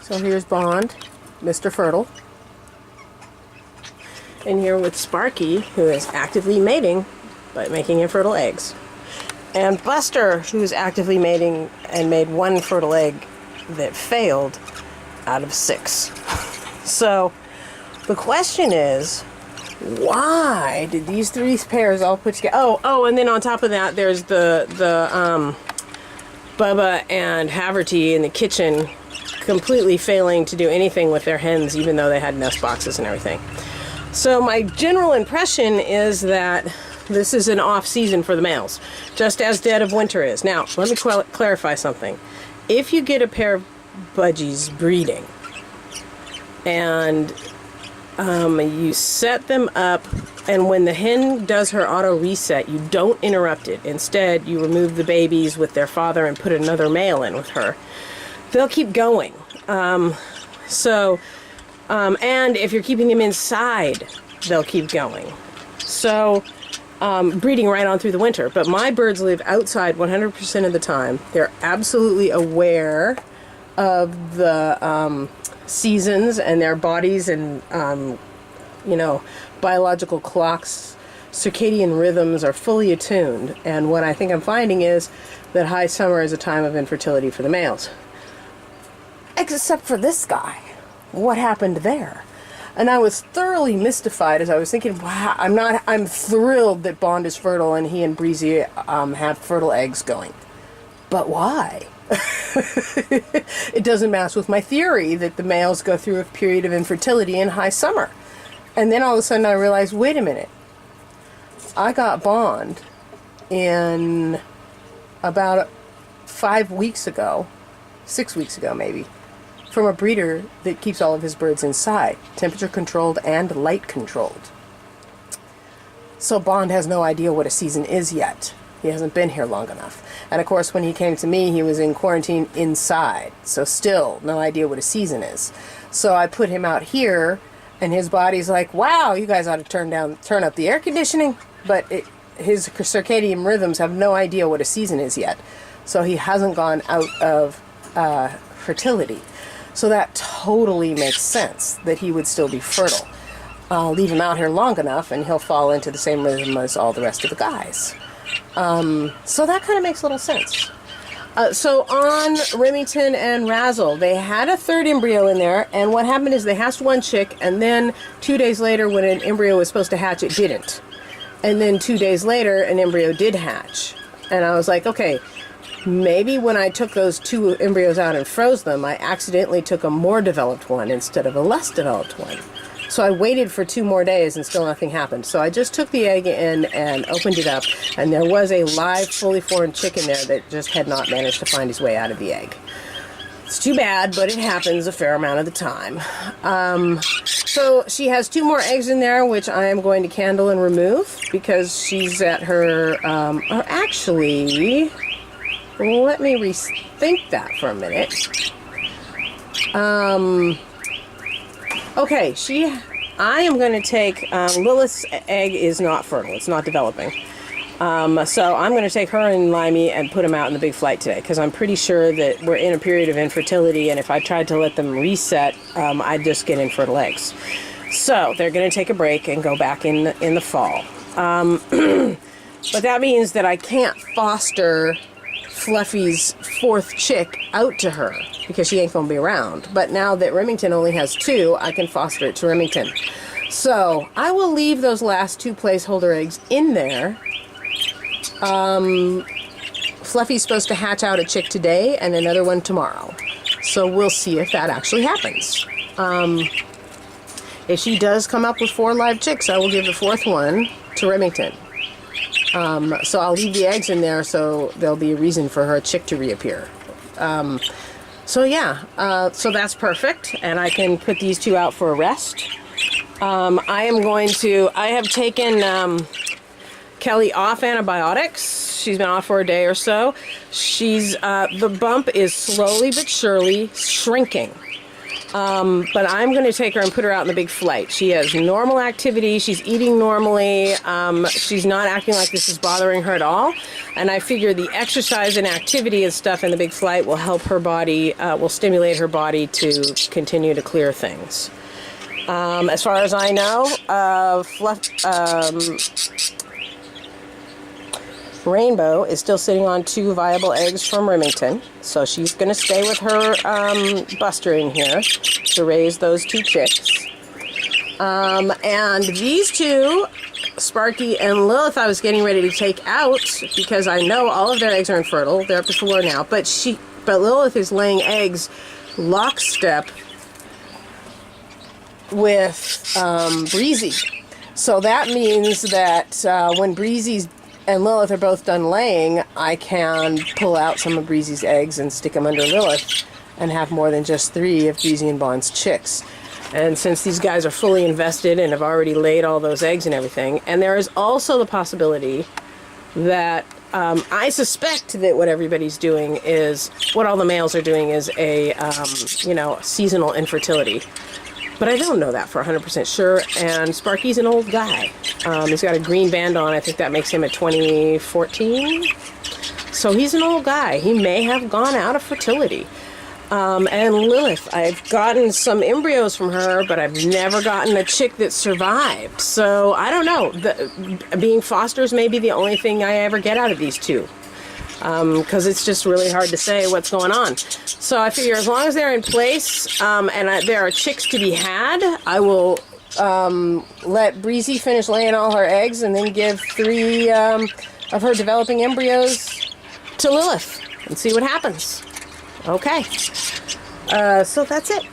So here's Bond, Mr. Fertile. And here with Sparky, who is actively mating, but making infertile eggs. And Buster, who is actively mating and made one fertile egg that failed out of 6. So the question is, why did these 3 pairs all put together? Oh, and then on top of that, there's the Bubba and Haverty in the kitchen completely failing to do anything with their hens, even though they had nest boxes and everything. So my general impression is that this is an off season for the males, just as dead of winter is. Now, let me clarify something. If you get a pair of budgies breeding and you set them up, and when the hen does her auto reset, you don't interrupt it. Instead, you remove the babies with their father and put another male in with her. They'll keep going. And if you're keeping them inside, they'll keep going. So, breeding right on through the winter. But my birds live outside 100% of the time. They're absolutely aware of the seasons and their bodies and, biological clocks. Circadian rhythms are fully attuned. And what I think I'm finding is that high summer is a time of infertility for the males. Except for this guy. What happened there? And I was thoroughly mystified as I was thinking, wow, I'm thrilled that Bond is fertile and he and Breezy have fertile eggs going. But why? It doesn't match with my theory that the males go through a period of infertility in high summer. And then all of a sudden I realized, wait a minute. I got Bond in about 5 weeks ago, 6 weeks ago maybe, from a breeder that keeps all of his birds inside, temperature controlled and light controlled. So Bond has no idea what a season is yet. He hasn't been here long enough. And of course, when he came to me, he was in quarantine inside. So still no idea what a season is. So I put him out here, and his body's like, wow, you guys ought to turn up the air conditioning. But his circadian rhythms have no idea what a season is yet. So he hasn't gone out of fertility. So that totally makes sense that he would still be fertile. I'll leave him out here long enough and he'll fall into the same rhythm as all the rest of the guys. So that kind of makes a little sense. So on Remington and Razzle, they had a third embryo in there, and what happened is they hatched one chick, and then 2 days later when an embryo was supposed to hatch, it didn't. And then 2 days later, an embryo did hatch. And I was like, okay, maybe when I took those 2 embryos out and froze them, I accidentally took a more developed one instead of a less developed one. So I waited for 2 more days and still nothing happened. So I just took the egg in and opened it up, and there was a live, fully formed chick in there that just had not managed to find his way out of the egg. It's too bad, but it happens a fair amount of the time. So she has 2 more eggs in there, which I am going to candle and remove because she's at her, or actually, let me rethink that for a minute. Okay, I am going to take, Lilith's egg is not fertile. It's not developing. So I'm going to take her and Limey and put them out in the big flight today because I'm pretty sure that we're in a period of infertility, and if I tried to let them reset, I'd just get infertile eggs. So they're going to take a break and go back in the fall. But that means that I can't foster Fluffy's 4th chick out to her because she ain't going to be around. But now that Remington only has 2, I can foster it to Remington. So I will leave those last 2 placeholder eggs in there. Fluffy's supposed to hatch out a chick today and another one tomorrow. So we'll see if that actually happens. If she does come up with 4 live chicks, I will give the 4th one to Remington. So I'll leave the eggs in there so there'll be a reason for her chick to reappear. So that's perfect, and I can put these 2 out for a rest. I have taken Kelly off antibiotics. She's been off for a day or so. The bump is slowly but surely shrinking. But I'm going to take her and put her out in the big flight. She has normal activity. She's eating normally. She's not acting like this is bothering her at all. And I figure the exercise and activity and stuff in the big flight will help her body, will stimulate her body to continue to clear things. As far as I know, Rainbow is still sitting on 2 viable eggs from Remington, so she's going to stay with her buster in here to raise those 2 chicks. And these 2, Sparky and Lilith, I was getting ready to take out because I know all of their eggs are infertile. They're up to 4 now, but Lilith is laying eggs lockstep with Breezy. So that means that when Breezy's and Lilith are both done laying, I can pull out some of Breezy's eggs and stick them under Lilith and have more than just 3 of Breezy and Bond's chicks. And since these guys are fully invested and have already laid all those eggs and everything, and there is also the possibility that I suspect that what everybody's doing is, what all the males are doing is a, seasonal infertility. But I don't know that for 100% sure, and Sparky's an old guy. He's got a green band on. I think that makes him a 2014. So he's an old guy. He may have gone out of fertility. And Lilith, I've gotten some embryos from her, but I've never gotten a chick that survived. So I don't know. Being fosters may be the only thing I ever get out of these 2. Because it's just really hard to say what's going on. So I figure as long as they're in place and there are chicks to be had, I will let Breezy finish laying all her eggs and then give 3 of her developing embryos to Lilith and see what happens. Okay. So that's it.